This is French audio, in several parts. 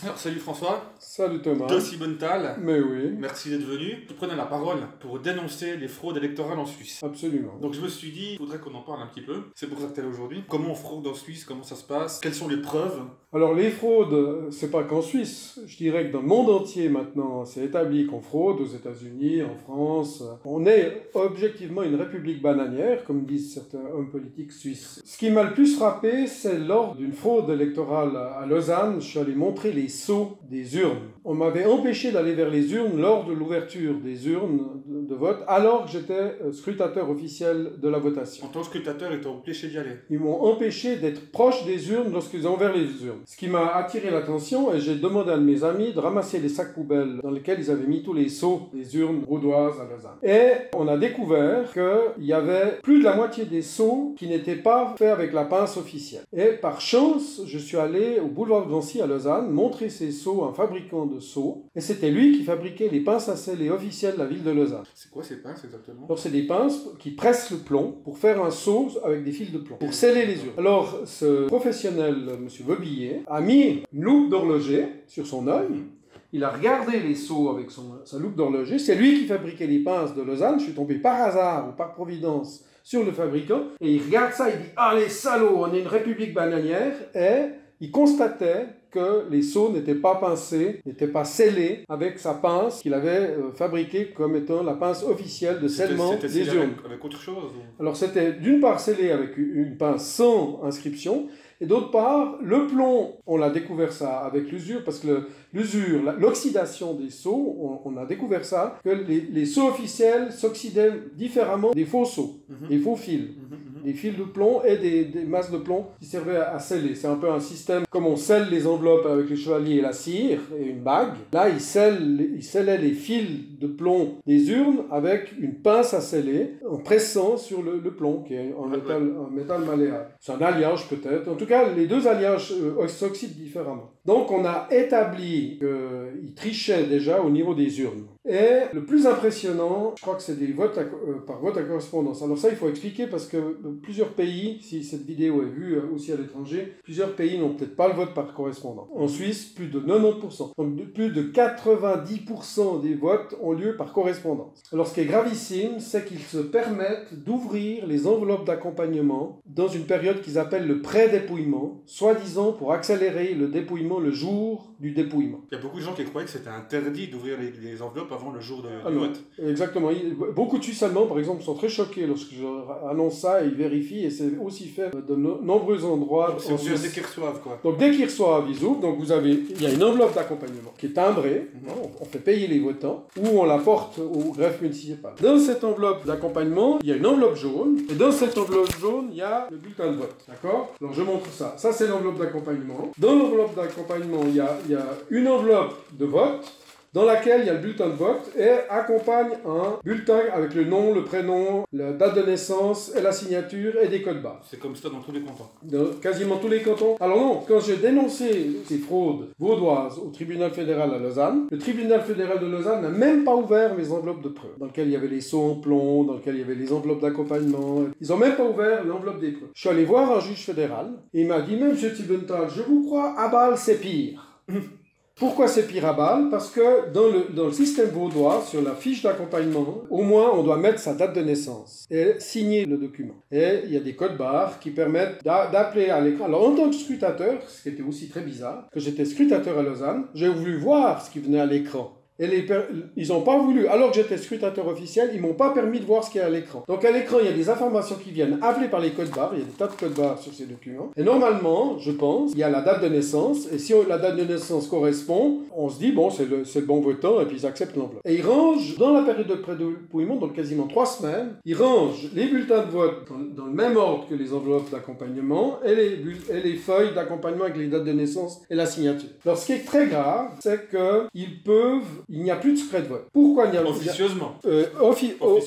Alors, salut François, Salut Thomas. de Sibontal. Mais oui, Merci d'être venu. Tu prenais la parole pour dénoncer les fraudes électorales en Suisse. absolument. Donc je me suis dit, il faudrait qu'on en parle un petit peu. C'est pour ça que tu es là aujourd'hui. Comment on fraude en Suisse, comment ça se passe, quelles sont les preuves? Alors les fraudes, c'est pas qu'en Suisse. Je dirais que dans le monde entier maintenant, c'est établi qu'on fraude aux États-Unis, en France. On est objectivement une république bananière, comme disent certains hommes politiques suisses. Ce qui m'a le plus frappé, c'est lors d'une fraude électorale à Lausanne, je suis allé montrer les sceaux des urnes. On m'avait empêché d'aller vers les urnes lors de l'ouverture des urnes de vote, alors que j'étais scrutateur officiel de la votation. En tant que scrutateur, ils t'ont empêché d'y aller. Ils m'ont empêché d'être proche des urnes lorsqu'ils ont ouvert les urnes. Ce qui m'a attiré l'attention, et j'ai demandé à un de mes amis de ramasser les sacs poubelles dans lesquels ils avaient mis tous les sceaux des urnes vaudoises à Lausanne. Et on a découvert qu'il y avait plus de la moitié des sceaux qui n'étaient pas faits avec la pince officielle. Et par chance, je suis allé au boulevard de Nancy à Lausanne montrer ces sceaux à un fabricant de sceaux. Et c'était lui qui fabriquait les pinces à sceller officielles de la ville de Lausanne. C'est quoi ces pinces exactement? Alors c'est des pinces qui pressent le plomb pour faire un seau avec des fils de plomb, pour sceller les urnes. Alors ce professionnel, M. Webillier, a mis une loupe d'horloger sur son œil. Il a regardé les seaux avec sa loupe d'horloger. C'est lui qui fabriquait les pinces de Lausanne. Je suis tombé par hasard ou par providence sur le fabricant. Et il regarde ça, il dit « Ah les salauds, on est une république bananière !» Et il constatait que les seaux n'étaient pas pincés, n'étaient pas scellés avec sa pince qu'il avait fabriquée comme étant la pince officielle de scellement des urnes. Avec autre chose ou... Alors c'était d'une part scellé avec une pince sans inscription, et d'autre part, le plomb, on l'a découvert ça avec l'usure, parce que l'usure, l'oxydation des seaux, on a découvert ça, que les seaux officiels s'oxydaient différemment des faux seaux, des faux fils. Des fils de plomb et des masses de plomb qui servaient à sceller. C'est un peu un système comme on scelle les enveloppes avec les chevaliers et la cire et une bague. Là, ils scellaient les fils de plomb des urnes avec une pince à sceller en pressant sur le plomb qui est un métal malléable. C'est un alliage peut-être. En tout cas, les deux alliages s'oxydent différemment. Donc, on a établi qu'ils trichaient déjà au niveau des urnes. Et le plus impressionnant, je crois que c'est des votes par vote à correspondance. Alors ça, il faut expliquer parce que plusieurs pays, si cette vidéo est vue aussi à l'étranger, plusieurs pays n'ont peut-être pas le vote par correspondance. En Suisse, plus de 90%. Donc plus de 90% des votes ont lieu par correspondance. Alors ce qui est gravissime, c'est qu'ils se permettent d'ouvrir les enveloppes d'accompagnement dans une période qu'ils appellent le pré-dépouillement, soi-disant pour accélérer le dépouillement le jour du dépouillement. Il y a beaucoup de gens qui croyaient que c'était interdit d'ouvrir les enveloppes avant le jour du vote. Exactement. Beaucoup de Suisses allemands, par exemple, sont très choqués lorsque je leur annonce ça et ils vérifient. Et c'est aussi fait de nombreux endroits. C'est ouvert dès qu'ils reçoivent, quoi. Donc dès qu'ils reçoivent, ils ouvrent. Donc il y a une enveloppe d'accompagnement qui est timbrée. On fait payer les votants ou on la porte au greffe municipal. Dans cette enveloppe d'accompagnement, il y a une enveloppe jaune. Et dans cette enveloppe jaune, il y a le bulletin de vote. D'accord? Alors je montre ça. Ça, c'est l'enveloppe d'accompagnement. Dans l'enveloppe d'accompagnement, il y a une enveloppe de vote dans laquelle il y a le bulletin de vote et accompagne un bulletin avec le nom, le prénom, la date de naissance et la signature et des codes barres. C'est comme ça dans tous les cantons. Dans quasiment tous les cantons. Alors non, quand j'ai dénoncé ces fraudes vaudoises au tribunal fédéral à Lausanne, le tribunal fédéral de Lausanne n'a même pas ouvert mes enveloppes de preuves, dans lesquelles il y avait les sceaux en plomb, dans lesquelles il y avait les enveloppes d'accompagnement. Ils n'ont même pas ouvert l'enveloppe des preuves. Je suis allé voir un juge fédéral et il m'a dit, mais monsieur Sibontal, je vous crois, à Bâle c'est pire. Pourquoi c'est pire à Bâle? Parce que dans le système vaudois, sur la fiche d'accompagnement, au moins on doit mettre sa date de naissance et signer le document. Et il y a des codes barres qui permettent d'appeler à l'écran. Alors en tant que scrutateur, ce qui était aussi très bizarre, que j'étais scrutateur à Lausanne, j'ai voulu voir ce qui venait à l'écran. Et ils n'ont pas voulu, alors que j'étais scrutateur officiel, ils m'ont pas permis de voir ce qu'il y a à l'écran. Donc à l'écran, il y a des informations qui viennent appelées par les codes barres, il y a des tas de codes barres sur ces documents. Et normalement, je pense, il y a la date de naissance, et si la date de naissance correspond, on se dit, bon, c'est le bon votant, et puis ils acceptent l'enveloppe. Et ils rangent, dans la période de pré-dépouillement, donc quasiment 3 semaines, ils rangent les bulletins de vote dans le même ordre que les enveloppes d'accompagnement, et les feuilles d'accompagnement avec les dates de naissance et la signature. Alors ce qui est très grave, c'est qu'ils peuvent il n'y a plus de secret de vote. Pourquoi il n'y a Officieusement.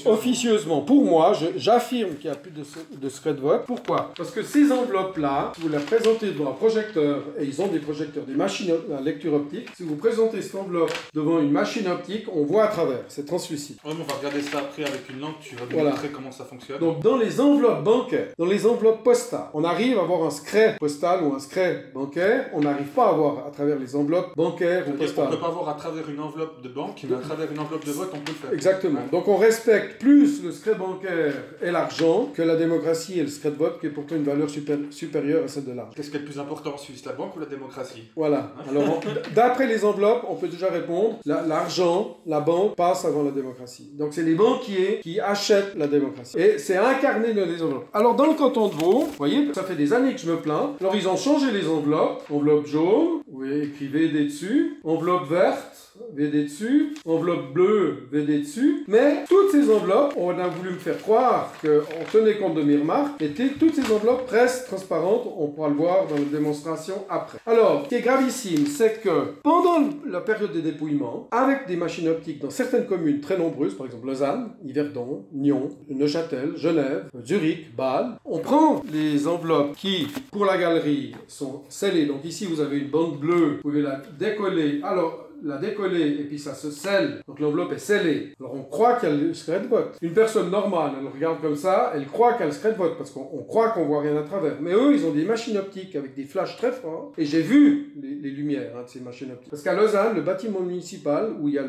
Officieusement. Pour moi, j'affirme qu'il n'y a plus de secret de vote. Pourquoi? Parce que ces enveloppes-là, vous les présentez devant un projecteur, et ils ont des projecteurs, des machines à lecture optique. Si vous présentez cette enveloppe devant une machine optique, on voit à travers. C'est translucide. Ouais, mais on va regarder ça après avec une lampe, tu vas nous montrer comment ça fonctionne. Donc, dans les enveloppes bancaires, dans les enveloppes postales, on arrive à avoir un secret postal ou un secret bancaire. On n'arrive pas à voir à travers les enveloppes bancaires ou postales. On ne peut pas voir à travers une enveloppe de banque, mais à travers une enveloppe de vote, on peut le faire. Exactement. Donc, on respecte plus le secret bancaire et l'argent que la démocratie et le secret de vote, qui est pourtant une valeur supérieure à celle de l'argent. Qu'est-ce qui est le plus important en Suisse, la banque ou la démocratie? Voilà. Alors, d'après les enveloppes, on peut déjà répondre. L'argent, la banque passe avant la démocratie. Donc, c'est les banquiers qui achètent la démocratie. Et c'est incarné dans les enveloppes. Alors, dans le canton de Vaud, vous voyez, ça fait des années que je me plains. Alors, ils ont changé les enveloppes. Enveloppe jaune, vous voyez, écrit VD dessus. Enveloppe verte, VD dessus. Enveloppe bleue, VD dessus. Mais toutes ces enveloppes, on a voulu me faire croire qu'on tenait compte de mes remarques. Et toutes ces enveloppes restent transparentes. On pourra le voir dans la démonstration après. Alors, ce qui est gravissime, c'est que pendant la période des dépouillements, avec des machines optiques dans certaines communes très nombreuses, par exemple Lausanne, Yverdon, Nyon, Neuchâtel, Genève, Zurich, Bâle, on prend les enveloppes qui, pour la galerie, sont scellées. Donc ici, vous avez une bande bleue, vous pouvez la décoller. Alors, la décoller et puis ça se scelle, donc l'enveloppe est scellée. Alors on croit qu'il y a le secret de vote. Une personne normale, elle regarde comme ça, elle croit qu'il y a le secret de vote parce qu'on croit qu'on voit rien à travers. Mais eux, ils ont des machines optiques avec des flashs très forts et j'ai vu les lumières de ces machines optiques. Parce qu'à Lausanne, le bâtiment municipal où il y a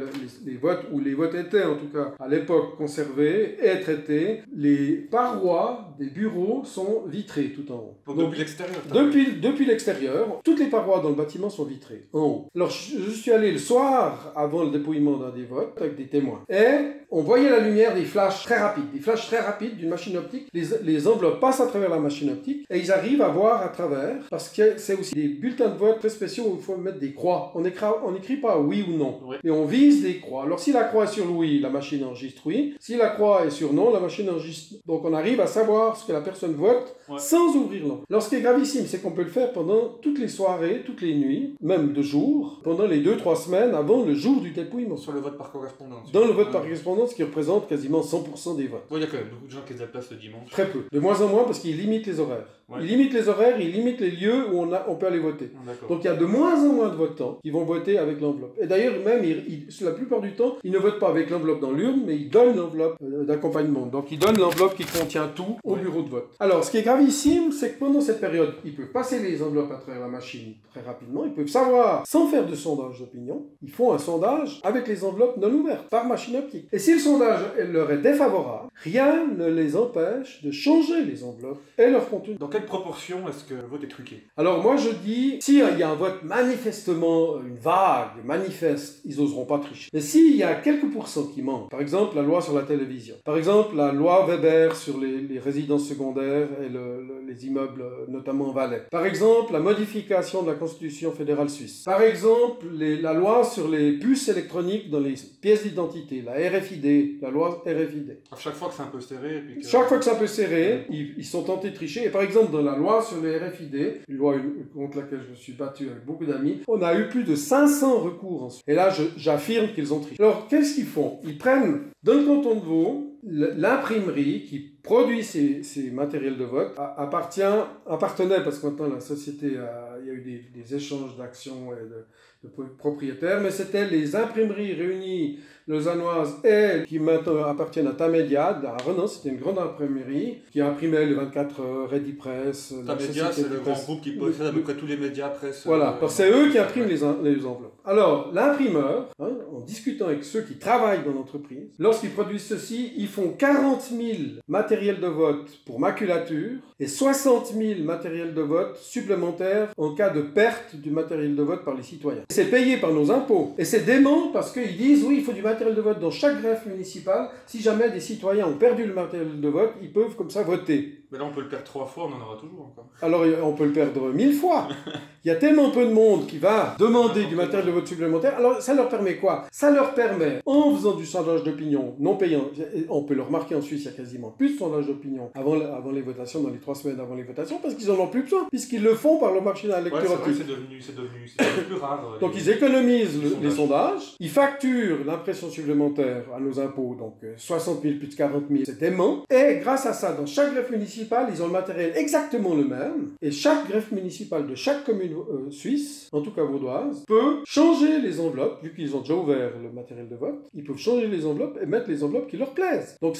les votes, où les votes étaient en tout cas à l'époque conservés et traités, les parois des bureaux sont vitrées tout en haut. Donc depuis l'extérieur. Depuis l'extérieur, toutes les parois dans le bâtiment sont vitrées en haut. Alors je suis allé le soir avant le dépouillement d'un des votes avec des témoins. Et on voyait la lumière des flashs très rapides d'une machine optique. Les enveloppes passent à travers la machine optique et ils arrivent à voir à travers parce que c'est aussi des bulletins de vote très spéciaux où il faut mettre des croix. On n'écrit pas oui ou non, mais on vise des croix. Alors si la croix est sur oui, la machine enregistre oui. Si la croix est sur non, la machine enregistre. Donc on arrive à savoir ce que la personne vote sans ouvrir l'enveloppe. Alors ce qui est gravissime, c'est qu'on peut le faire pendant toutes les soirées, toutes les nuits, même de jour, pendant les 2-3 semaines avant le jour du dépouillement. Sur le vote par correspondance. Dans le vote par correspondance, qui représente quasiment 100% des votes. Il y a quand même beaucoup de gens qui se déplacent le dimanche. Très peu. De moins en moins parce qu'ils limitent les horaires. Ils limitent les horaires, ils limitent les lieux où on peut aller voter. Donc il y a de moins en moins de votants qui vont voter avec l'enveloppe. Et d'ailleurs, même, la plupart du temps, ils ne votent pas avec l'enveloppe dans l'urne, mais ils donnent l'enveloppe d'accompagnement. Donc ils donnent l'enveloppe qui contient tout au bureau de vote. Alors, ce qui est gravissime, c'est que pendant cette période, ils peuvent passer les enveloppes à travers la machine très rapidement. Ils peuvent savoir, sans faire de sondage d'opinion, ils font un sondage avec les enveloppes non ouvertes, par machine optique. Et si le sondage leur est défavorable, rien ne les empêche de changer les enveloppes et leur contenu. Dans quelle proportion est-ce que le vote est truqué? Alors moi je dis, s'il y a un vote manifestement, une vague, manifeste, ils n'oseront pas tricher. Mais s'il y a quelques pourcents qui manquent, par exemple la loi sur la télévision, par exemple la loi Weber sur les résidences secondaires et les immeubles, notamment en Valais, par exemple la modification de la Constitution fédérale suisse, par exemple la loi sur les puces électroniques dans les pièces d'identité, la RFID, la loi RFID. Chaque fois que c'est un peu serré... Chaque fois que c'est un peu serré, ils sont tentés de tricher. Et par exemple, dans la loi sur les RFID, une loi contre laquelle je me suis battu avec beaucoup d'amis, on a eu plus de 500 recours ensuite. Et là, j'affirme qu'ils ont triché. Alors, qu'est-ce qu'ils font? Ils prennent, dans le canton de Vaud, l'imprimerie qui produit ces matériels de vote appartenait, parce que maintenant la société, il y a eu des échanges d'actions et de propriétaires, mais c'était les imprimeries réunies lausannoises et qui maintenant appartiennent à Tamédia, à Renan, c'était une grande imprimerie qui imprimait les 24 heures, Ready Press. Tamédia, c'est le grand groupe qui possède à peu près tous les médias presse. Voilà, c'est eux qui impriment les enveloppes. Alors, l'imprimeur, en discutant avec ceux qui travaillent dans l'entreprise, lorsqu'ils produisent ceci, ils font 40 000 matériels de vote pour maculature et 60 000 matériels de vote supplémentaires en cas de perte du matériel de vote par les citoyens. C'est payé par nos impôts. Et c'est dément parce qu'ils disent, oui, il faut du matériel de vote dans chaque greffe municipale. Si jamais des citoyens ont perdu le matériel de vote, ils peuvent comme ça voter. Mais là, on peut le perdre 3 fois, on en aura toujours encore. Alors, on peut le perdre 1000 fois. Il y a tellement peu de monde qui va demander du matériel de vote supplémentaire. Alors, ça leur permet quoi? Ça leur permet, en faisant du sondage d'opinion non payant, on peut le remarquer en Suisse, il y a quasiment plus de sondage d'opinion avant les votations, dans les 3 semaines avant les votations, parce qu'ils en ont plus besoin, puisqu'ils le font par le marché de la lecture optique. C'est devenu plus rare. Donc, ils économisent les sondages, ils facturent l'impression supplémentaire à nos impôts, donc 60 000 plus de 40 000, c'est dément. Et grâce à ça, dans chaque greffe municipale, ils ont le matériel exactement le même, et chaque greffe municipale de chaque commune suisse, en tout cas vaudoise, peut changer les enveloppes, vu qu'ils ont déjà ouvert le matériel de vote, ils peuvent changer les enveloppes et mettre les enveloppes qui leur plaisent. Donc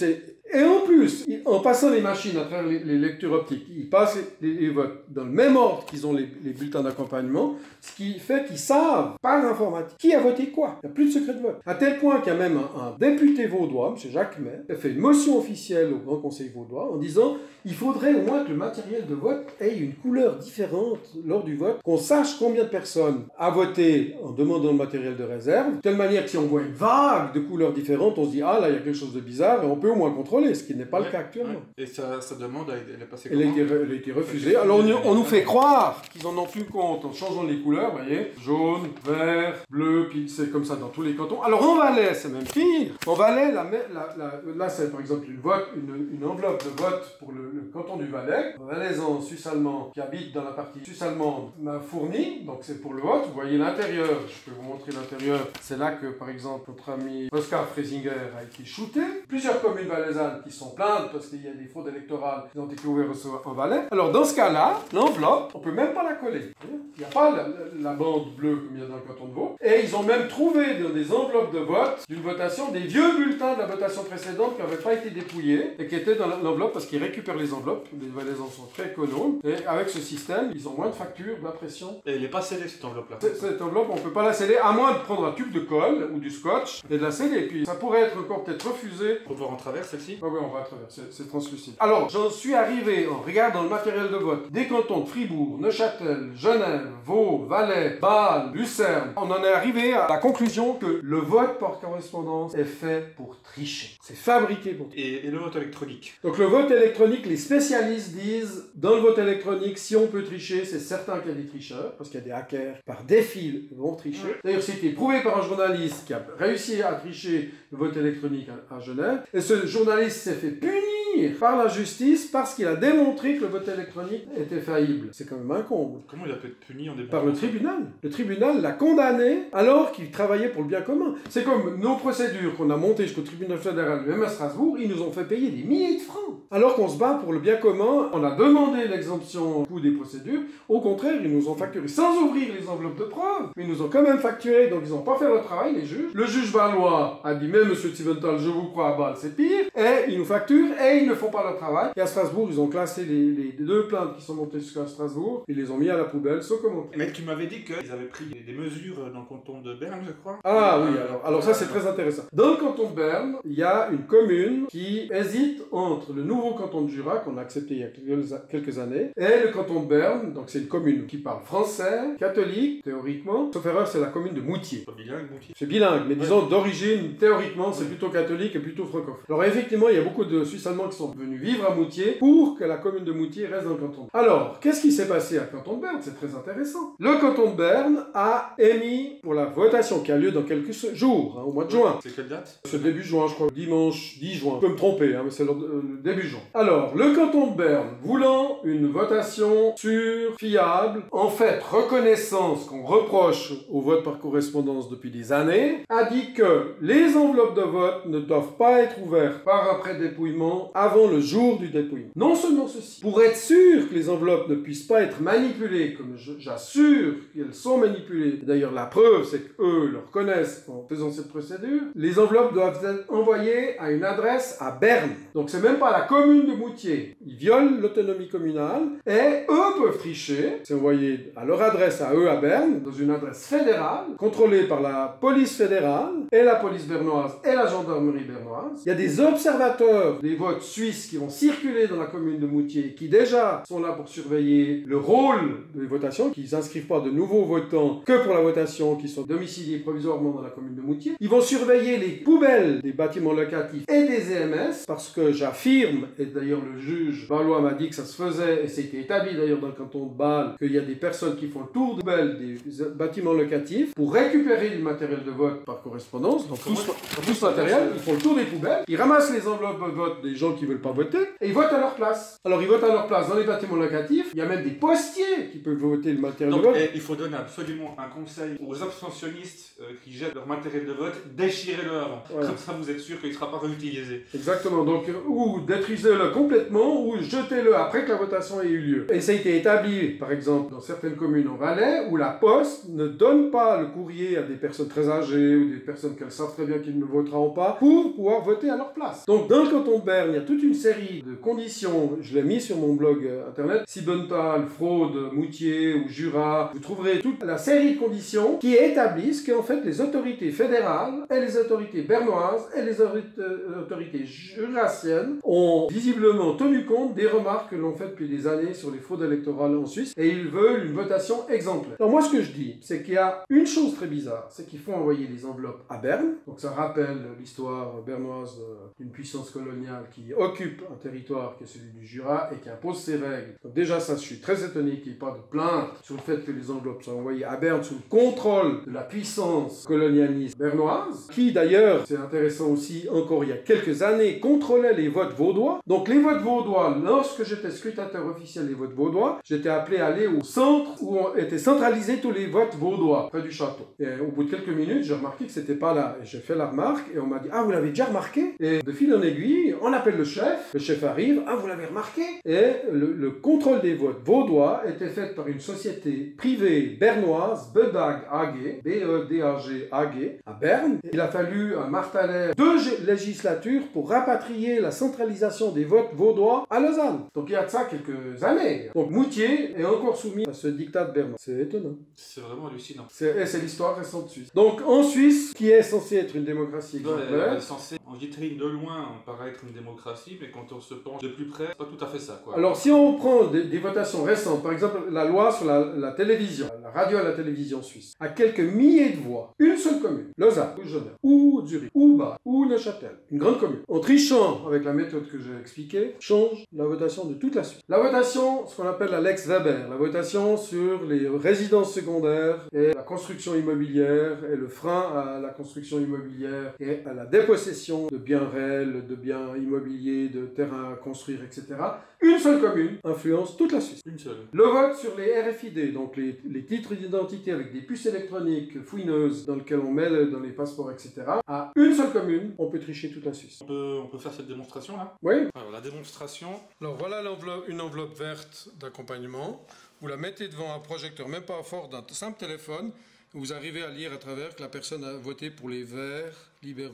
et en plus, en passant les machines à travers les lectures optiques, ils passent les votes dans le même ordre qu'ils ont les bulletins d'accompagnement, ce qui fait qu'ils savent, par l'informatique, qui a voté quoi. Il n'y a plus de secret de vote. À tel point qu'il y a même un député vaudois, M. Jacques May, qui a fait une motion officielle au Grand Conseil vaudois en disant il faudrait au moins que le matériel de vote ait une couleur différente lors du vote, qu'on sache combien de personnes a voté en demandant le matériel de réserve, de telle manière que si on voit une vague de couleurs différentes, on se dit ah là il y a quelque chose de bizarre et on peut au moins contrôler, ce qui n'est pas le cas actuellement. Et sa demande, elle est passée comment? Elle a été refusée. Alors on nous fait croire qu'ils en ont tenu compte en changeant les couleurs, vous voyez, jaune, vert, bleu, puis c'est comme ça dans tous les cantons. Alors en Valais, c'est même pire. En Valais, là c'est par exemple une enveloppe de vote pour le canton du Valais. Un Valaisan suisse-allemand qui habite dans la partie suisse-allemande m'a fourni, donc c'est pour le vote. Vous voyez l'intérieur, je peux vous montrer l'intérieur. C'est là que par exemple notre ami Oscar Freisinger a été shooté. Plusieurs communes valaisannes qui sont plaintes parce qu'il y a des fraudes électorales qui ont été ouvertes au Valais. Alors dans ce cas-là, l'enveloppe, on peut même pas la coller. Il n'y a pas la bande bleue comme il y a dans le canton de Vaud. Et ils ont même trouvé dans des enveloppes de vote d'une votation des vieux bulletins de la votation précédente qui n'avaient pas été dépouillés et qui étaient dans l'enveloppe parce qu'ils récupèrent les enveloppes. Les Valaisans sont très économes. Et avec ce système, ils ont moins de factures, d'impression. Et elle n'est pas scellée cette enveloppe-là. Cette enveloppe, on ne peut pas la sceller à moins de prendre un tube de colle ou du scotch et de la sceller. Puis ça pourrait être encore peut-être refusé. On peut voir en travers celle-ci? Ah oui, on va à travers, c'est translucide. Alors, j'en suis arrivé en regardant le matériel de vote des cantons de Fribourg, Neuchâtel, Genève, Vaud, Valais, Bâle, Lucerne. On en est arrivé à la conclusion que le vote par correspondance est fait pour tricher. C'est fabriqué pour tricher. Et le vote électronique? Donc le vote électronique, les spécialistes disent, dans le vote électronique, si on peut tricher, c'est certain qu'il y a des tricheurs, parce qu'il y a des hackers par défi vont tricher. D'ailleurs, c'était prouvé par un journaliste qui a réussi à tricher le vote électronique à Genève, et ce journaliste s'est fait punir par la justice parce qu'il a démontré que le vote électronique était faillible. C'est quand même un comble. Comment il a pu être puni en débat? Par le tribunal. Le tribunal l'a condamné alors qu'il travaillait pour le bien commun. C'est comme nos procédures qu'on a montées jusqu'au tribunal fédéral, même à Strasbourg, ils nous ont fait payer des milliers de francs. Alors qu'on se bat pour le bien commun, on a demandé l'exemption au coût des procédures. Au contraire, ils nous ont facturé sans ouvrir les enveloppes de preuves, mais ils nous ont quand même facturé, donc ils n'ont pas fait leur travail, les juges. Le juge valois a dit, mais monsieur Tivental, je vous crois à Bâle, c'est pire. Et ils nous facturent et ils ne font pas leur travail. Et à Strasbourg, ils ont classé les 2 plaintes qui sont montées jusqu'à Strasbourg, ils les ont mis à la poubelle, sans commentaire. Mais tu m'avais dit qu'ils avaient pris des mesures dans le canton de Berne, je crois. Ah oui, alors ça c'est très intéressant. Dans le canton de Berne, il y a une commune qui hésite entre le nouveau canton de Jura, qu'on a accepté il y a quelques années, et le canton de Berne, donc c'est une commune qui parle français, catholique, théoriquement. Sauf erreur, c'est la commune de Moutier. C'est bilingue, Moutier. C'est bilingue, mais disons d'origine, théoriquement, c'est plutôt catholique et plutôt francophone. Alors effectivement, il y a beaucoup de Suisses allemands qui sont venus vivre à Moutier pour que la commune de Moutier reste dans le canton. Alors, qu'est-ce qui s'est passé à canton de Berne? C'est très intéressant. Le canton de Berne a émis pour la votation qui a lieu dans quelques jours, au mois de juin. C'est quelle date? C'est début juin, je crois. Dimanche 10 juin. Je peux me tromper, mais c'est le début juin. Alors, le canton de Berne, voulant une votation sûre, fiable, en fait reconnaissant ce qu'on reproche au vote par correspondance depuis des années, a dit que les enveloppes de vote ne doivent pas être ouvertes par un pré-dépouillement avant le jour du dépouillement. Non seulement ceci, pour être sûr que les enveloppes ne puissent pas être manipulées, comme j'assure qu'elles sont manipulées, d'ailleurs la preuve c'est qu'eux le reconnaissent en faisant cette procédure, les enveloppes doivent être envoyées à une adresse à Berne. Donc c'est même pas la commune de Moutier. Ils violent l'autonomie communale et eux peuvent tricher. C'est envoyé à leur adresse à eux à Berne, dans une adresse fédérale, contrôlée par la police fédérale et la police bernoise et la gendarmerie bernoise. Il y a des observateurs des votes suisses qui vont circuler dans la commune de Moutier, qui déjà sont là pour surveiller le rôle des votations, qui n'inscrivent pas de nouveaux votants que pour la votation, qui sont domiciliés provisoirement dans la commune de Moutier. Ils vont surveiller les poubelles des bâtiments locatifs et des EMS, parce que j'affirme, et d'ailleurs le juge Valois m'a dit que ça se faisait, et c'était établi d'ailleurs dans le canton de Bâle, qu'il y a des personnes qui font le tour de poubelles des bâtiments locatifs pour récupérer du matériel de vote par correspondance. Donc tout ce matériel, ils font le tour des poubelles, ils ramassent les enveloppes de vote des gens qui veulent pas voter, et ils votent à leur place. Alors ils votent à leur place dans les bâtiments locatifs, il y a même des postiers qui peuvent voter le matériel de vote. Il faut donner absolument un conseil aux abstentionnistes qui jettent leur matériel de vote, déchirez-le avant. Voilà. Comme ça vous êtes sûr qu'il ne sera pas réutilisé. Exactement, donc ou détruisez-le complètement, ou jetez-le après que la votation ait eu lieu. Et ça a été établi, par exemple, dans certaines communes en Valais, où la Poste ne donne pas le courrier à des personnes très âgées, ou des personnes qu'elles savent très bien qu'ils ne voteront pas, pour pouvoir voter à leur place. Donc dans le canton de Berne, il y a toute une série de conditions, je l'ai mis sur mon blog internet, Sibontal, Fraude, Moutier ou Jura, vous trouverez toute la série de conditions qui établissent qu'en fait les autorités fédérales et les autorités bernoises et les autorités jurassiennes ont visiblement tenu compte des remarques que l'on fait depuis des années sur les fraudes électorales en Suisse, et ils veulent une votation exemplaire. Alors moi ce que je dis, c'est qu'il y a une chose très bizarre, c'est qu'il faut envoyer les enveloppes à Berne, donc ça rappelle l'histoire bernoise d'une puissance coloniale qui occupe un territoire qui est celui du Jura et qui impose ses règles. Donc déjà ça, je suis très étonné qu'il n'y ait pas de plainte sur le fait que les enveloppes soient envoyées à Berne sous le contrôle de la puissance colonialiste bernoise, qui d'ailleurs, c'est intéressant aussi, encore il y a quelques années, contrôlait les votes vaudois. Donc les votes vaudois, lorsque j'étais scrutateur officiel des votes vaudois, j'étais appelé à aller au centre où étaient centralisés tous les votes vaudois, près du château. Et au bout de quelques minutes, j'ai remarqué que c'était pas là. Et j'ai fait la remarque et on m'a dit « Ah, vous l'avez déjà remarqué ?» Et de fil en aiguille, on appelle le chef arrive « Ah, vous l'avez remarqué ?» Et le contrôle des votes vaudois était fait par une société privée bernoise, Bedag AG, B-E-D-A-G AG, à Berne. Il a fallu un martelet 2 législatures pour rapatrier la centralisation des votes vaudois à Lausanne. Donc il y a de ça quelques années. Donc Moutier est encore soumis à ce dictat bernois. C'est étonnant. C'est vraiment hallucinant. C'est l'histoire récente suisse. Donc en Suisse, qui est censée être une démocratie exemplaire, en vitrine de loin, on paraît être une démocratie, mais quand on se penche de plus près, c'est pas tout à fait ça, quoi. Alors si on prend des votations récentes, par exemple la loi sur la télévision, la radio à la télévision suisse, à quelques milliers de voix, une seule commune, Lausanne, ou Genève, ou Zurich, ou Bâle, ou Neuchâtel, une grande commune, en trichant avec la méthode que j'ai expliquée, change la votation de toute la Suisse. La votation, ce qu'on appelle la Lex Weber, la votation sur les résidences secondaires et la construction immobilière et le frein à la construction immobilière et à la dépossession de biens réels, de biens immobiliers, de terrains à construire, etc. Une seule commune influence toute la Suisse. Une seule. Le vote sur les RFID, donc les titres d'identité avec des puces électroniques fouineuses dans lesquelles on met dans les passeports, etc. À une seule commune, on peut tricher toute la Suisse. On peut faire cette démonstration là? Oui. Alors la démonstration. Alors voilà une enveloppe verte d'accompagnement. Vous la mettez devant un projecteur, même pas fort, d'un simple téléphone. Vous arrivez à lire à travers que la personne a voté pour les Verts libéraux.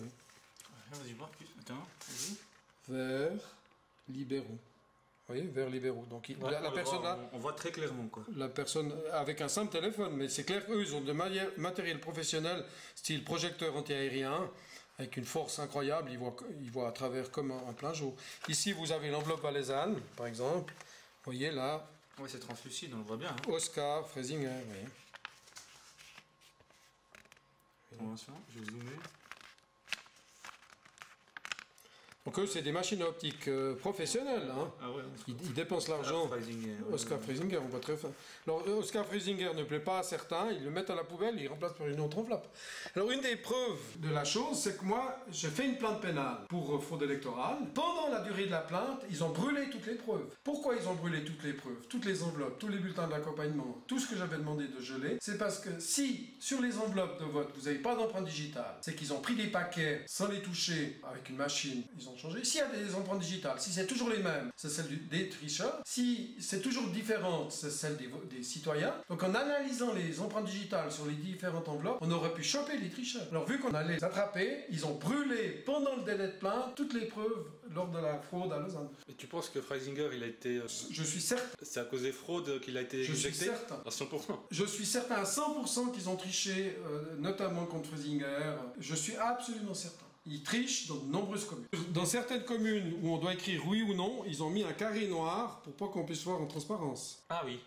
Vas-y, voir plus. Attends. Verts libéraux. Vous voyez, Verts libéraux. Donc la personne là, on voit très clairement quoi. La personne avec un simple téléphone, mais c'est clair qu'eux, ils ont de matériel professionnel, style projecteur antiaérien, avec une force incroyable. Ils voient à travers comme en plein jour. Ici, vous avez l'enveloppe valaisanne, par exemple. Vous voyez là. Oui, c'est translucide, on le voit bien. Hein. Oscar Freisinger, vous voyez. Attention, je vais zoomer. Donc eux, c'est des machines optiques professionnelles. Hein. Ah ouais, ils dépensent l'argent. Oscar Freisinger, on voit très fin. Alors Oscar Freisinger ne plaît pas à certains, ils le mettent à la poubelle, ils remplacent par une autre enveloppe. Alors une des preuves de la chose, c'est que moi, j'ai fait une plainte pénale pour fraude électorale. Pendant la durée de la plainte, ils ont brûlé toutes les preuves. Pourquoi ils ont brûlé toutes les preuves, toutes les enveloppes, tous les bulletins d'accompagnement, tout ce que j'avais demandé de geler? C'est parce que si, sur les enveloppes de vote, vous n'avez pas d'empreinte digitale, c'est qu'ils ont pris des paquets sans les toucher avec une machine, ils ont changé. S'il y a des empreintes digitales, si c'est toujours les mêmes, c'est celle des tricheurs. Si c'est toujours différente, c'est celle des citoyens. Donc en analysant les empreintes digitales sur les différentes enveloppes, on aurait pu choper les tricheurs. Alors vu qu'on allait les attraper, ils ont brûlé pendant le délai de plainte toutes les preuves lors de la fraude à Lausanne. Et tu penses que Freisinger, il a été... Je suis certain. C'est à cause des fraudes qu'il a été éjecté? Je suis certain. À 100%. Je suis certain à 100% qu'ils ont triché, notamment contre Freisinger. Je suis absolument certain. Ils trichent dans de nombreuses communes. Dans certaines communes où on doit écrire oui ou non, ils ont mis un carré noir pour pas qu'on puisse voir en transparence. Ah oui.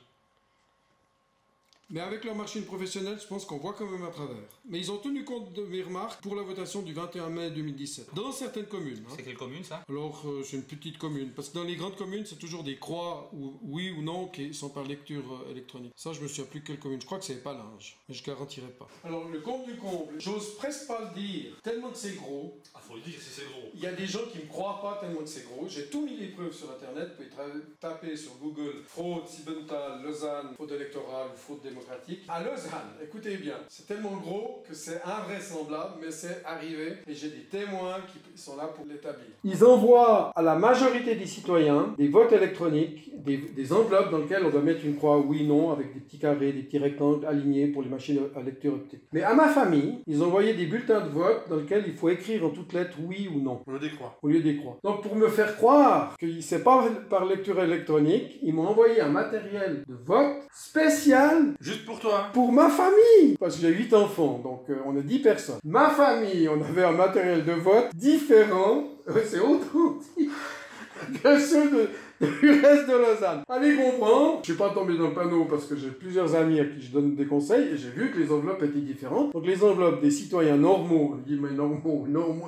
Mais avec leur machine professionnelle, je pense qu'on voit quand même à travers. Mais ils ont tenu compte de mes remarques pour la votation du 21 mai 2017. Dans certaines communes. Hein. C'est quelle commune ça? Alors, c'est une petite commune. Parce que dans les grandes communes, c'est toujours des croix ou oui ou non qui sont par lecture électronique. Ça, je me souviens plus de quelle commune. Je crois que c'est Palinges. Mais je garantirai pas. Alors, le comble du comble, j'ose presque pas le dire, tellement que c'est gros. Ah, faut le dire si c'est gros. Il y a des gens qui me croient pas tellement que c'est gros. J'ai tout mis les preuves sur Internet. Vous pouvez taper sur Google fraude Siebenthal, Lausanne, fraude électorale ou fraude démocratique. À Lausanne, écoutez bien, c'est tellement gros que c'est invraisemblable, mais c'est arrivé et j'ai des témoins qui sont là pour l'établir. Ils envoient à la majorité des citoyens des votes électroniques, des enveloppes dans lesquelles on doit mettre une croix oui, non, avec des petits carrés, des petits rectangles alignés pour les machines à lecture optique. Mais à ma famille, ils envoyaient des bulletins de vote dans lesquels il faut écrire en toutes lettres oui ou non. Au lieu des croix. Au lieu des croix. Donc pour me faire croire que c'est pas par lecture électronique, ils m'ont envoyé un matériel de vote spécial. Juste pour toi. Pour ma famille, parce que j'ai 8 enfants, donc on est 10 personnes. Ma famille, on avait un matériel de vote différent, c'est authentique, que ceux du reste de Lausanne. Allez comprendre, je suis pas tombé dans le panneau parce que j'ai plusieurs amis à qui je donne des conseils et j'ai vu que les enveloppes étaient différentes. Donc les enveloppes des citoyens normaux,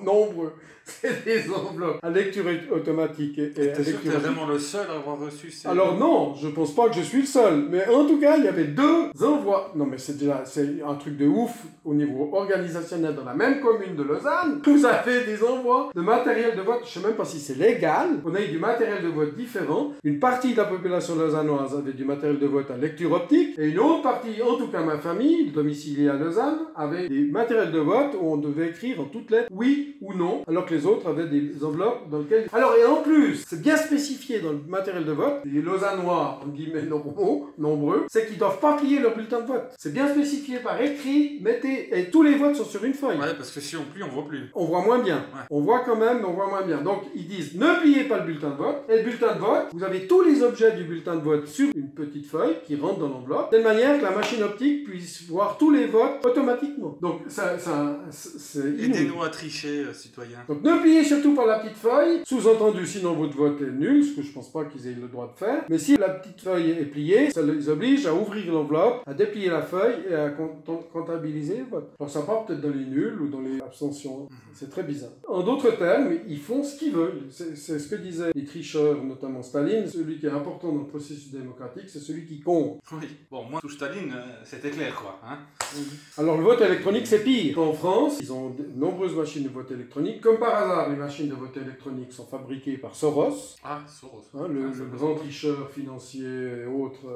nombreux, c'est des enveloppes à lecture automatique et à T'es sûr que lecture... t'es vraiment le seul à avoir reçu ces... Alors non, je pense pas que je suis le seul, mais en tout cas, il y avait 2 envois. Non mais c'est un truc de ouf au niveau organisationnel dans la même commune de Lausanne. Vous avez des envois de matériel de vote, je sais même pas si c'est légal. On a eu du matériel de vote différent. Une partie de la population lausannoise avait du matériel de vote à lecture optique et une autre partie, en tout cas ma famille, domiciliée à Lausanne, avait des matériels de vote où on devait écrire en toutes lettres oui ou non, alors que les autres avaient des enveloppes dans lesquelles... Alors et en plus, c'est bien spécifié dans le matériel de vote, les Lausannois, en guillemets nombreux, c'est qu'ils doivent pas plier leur bulletin de vote. C'est bien spécifié par écrit, mettez, et tous les votes sont sur une feuille. Ouais, parce que si on plie, on voit plus. On voit moins bien. Ouais. On voit quand même, mais on voit moins bien. Donc ils disent, ne pliez pas le bulletin de vote, et le bulletin de vote, vous avez tous les objets du bulletin de vote sur une petite feuille qui rentre dans l'enveloppe, de telle manière que la machine optique puisse voir tous les votes automatiquement. Donc c'est inouï. Aidez-nous à tricher, citoyens. Donc ne pliez surtout pas la petite feuille, sous-entendu sinon votre vote est nul, ce que je pense pas qu'ils aient le droit de faire, mais si la petite feuille est pliée, ça les oblige à ouvrir l'enveloppe, à déplier la feuille et à comptabiliser le vote. Alors ça part peut-être dans les nuls ou dans les abstentions, c'est très bizarre. En d'autres termes, ils font ce qu'ils veulent, c'est ce que disaient les tricheurs, notamment Staline, celui qui est important dans le processus démocratique, c'est celui qui compte. Oui. Bon, moi, sous Staline, c'était clair, quoi. Hein. Alors le vote électronique, c'est pire. En France, ils ont de nombreuses machines de vote électronique. Comme par hasard, les machines de vote électronique sont fabriquées par Soros. Ah, Soros. Hein, le grand tricheur financier et autres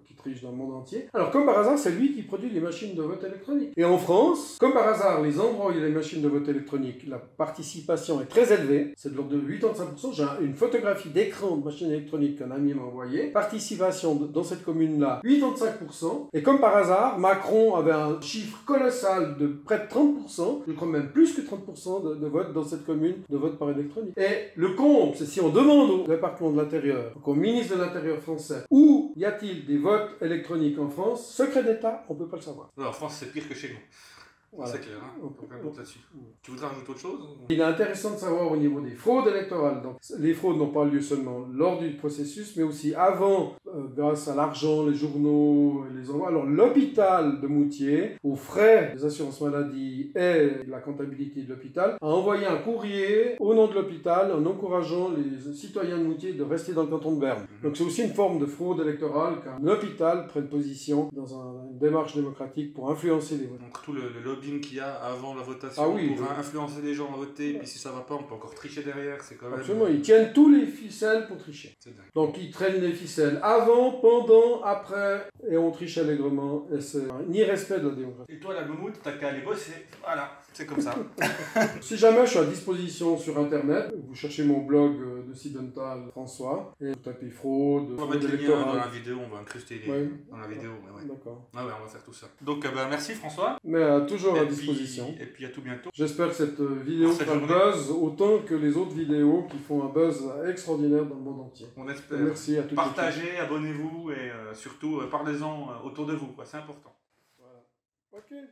qui triche dans le monde entier. Alors comme par hasard, c'est lui qui produit les machines de vote électronique. Et en France, comme par hasard, les endroits où il y a les machines de vote électronique, la participation est très élevée. C'est de l'ordre de 85%. J'ai une photographie d'écran de machine électronique qu'un ami m'a envoyé. Participation dans cette commune-là, 85%. Et comme par hasard, Macron avait un chiffre colossal de près de 30%, je crois même plus que 30% de vote dans cette commune, de vote par électronique. Et le comble, c'est si on demande au département de l'Intérieur, donc au ministre de l'Intérieur français, où y a-t-il des votes électroniques en France, secret d'État, on ne peut pas le savoir. Alors, en France, c'est pire que chez nous. Voilà. C'est clair, hein. Aucun doute là-dessus. Tu voudrais rajouter autre chose? Il est intéressant de savoir au niveau des fraudes électorales. Donc, les fraudes n'ont pas lieu seulement lors du processus, mais aussi avant, grâce à l'argent, les journaux, les envois. Alors, l'hôpital de Moutier, aux frais des assurances maladie et la comptabilité de l'hôpital, a envoyé un courrier au nom de l'hôpital en encourageant les citoyens de Moutier de rester dans le canton de Berne. Donc, c'est aussi une forme de fraude électorale qu'un hôpital prenne position dans une démarche démocratique pour influencer les votes. Donc, tout le lobbying qu'il y a avant la votation pour influencer les gens à voter, et puis si ça va pas, on peut encore tricher derrière, c'est quand même... Absolument, ils tiennent tous les ficelles pour tricher. C'est dingue. Donc ils traînent les ficelles avant, pendant, après, et on triche allègrement, et c'est un irrespect de la démocratie. Et toi, la moumoute, t'as qu'à aller bosser, voilà, c'est comme ça. Si jamais je suis à disposition sur internet, vous cherchez mon blog de Siebenthal François, et vous tapez fraude, On va mettre les liens dans la vidéo, on va incruster les... dans la vidéo. Ouais. D'accord. Ah ouais, on va faire tout ça. Donc merci François. Mais toujours à disposition. Et puis à tout bientôt. J'espère que cette vidéo fera le buzz autant que les autres vidéos qui font un buzz extraordinaire dans le monde entier. On espère. Merci à tous. Partagez, abonnez-vous et surtout parlez-en autour de vous, quoi. C'est important. Voilà. Ok.